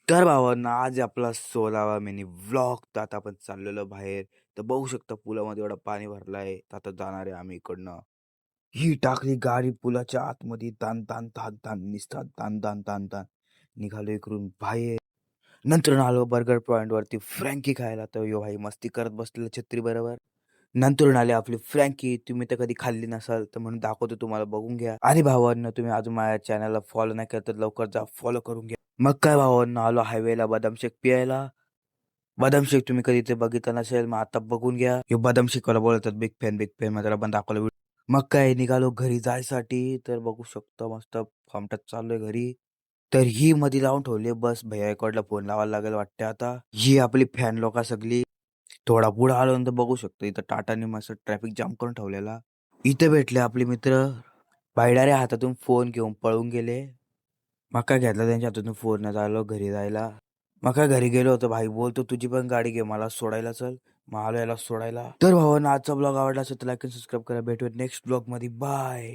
तर भावांनो, आज आपला 16वा मिनी व्लॉग. तर आता आपण चाललेलो बाहेर. तर बघू शकता पुलामध्ये एवढं पाणी भरलंय. तर आता जाणार आहे आम्ही इकडनं. ही टाकली गाडी पुलाच्या आतमध्ये. ताण ताण ताण ताण निसतात ताण ताण ताण ताण. निघालो इकडून बाहेर. नंतर आलो बर्गर पॉइंट वरती फ्रँकी खायला. तर यो भाई मस्ती करत बसलेला छत्री बरोबर. नंतर आली आपली फ्रँकी. तुम्ही तर कधी खाल्ली नसाल तर म्हणून दाखवतो तुम्हाला, बघून घ्या. आणि भावांनो, तुम्ही अजून माझ्या चॅनलला फॉलो नाही केलं तर लवकर जा फॉलो करून घ्या. मग काय भावांनो, आलो हायवेला बदाम शेक प्यायला. बदाम शेक तुम्ही कधी ते बघितलं नसेल, मग आता बघून घ्या. हे बदाम शेकवाला बोलतात बिग फॅन बिग फॅन. मग त्याला पण दाखवलं व्हिडिओ. मग काय निघालो घरी जायसाठी. तर बघू शकतो मस्त फॉर्मटात चाललोय घरी. तर ही मध्ये लावून ठेवली बस. भैयाकडला फोन लावायला लागेल वाटते आता. ही आपली फॅन लोक सगळी. थोडा पुढे आलो तर बघू शकतो इथं टाटाने मस्त ट्रॅफिक जाम करून ठेवलेला. इथे भेटले आपले मित्र. बायडारे हातातून फोन घेऊन पळून गेले. मग काय घेतला त्यांच्या हातातून फोन, झालो घरी जायला. मग काय घरी गेलो होतो. भाई बोलतो तुझी पण गाडी घे, मला सोडायला चल. मग आलो याला सोडायला. तर भावांनो, आजचा ब्लॉग आवडला असेल तर लाईक आणि सबस्क्राईब करा. भेटूया नेक्स्ट ब्लॉग मध्ये. बाय.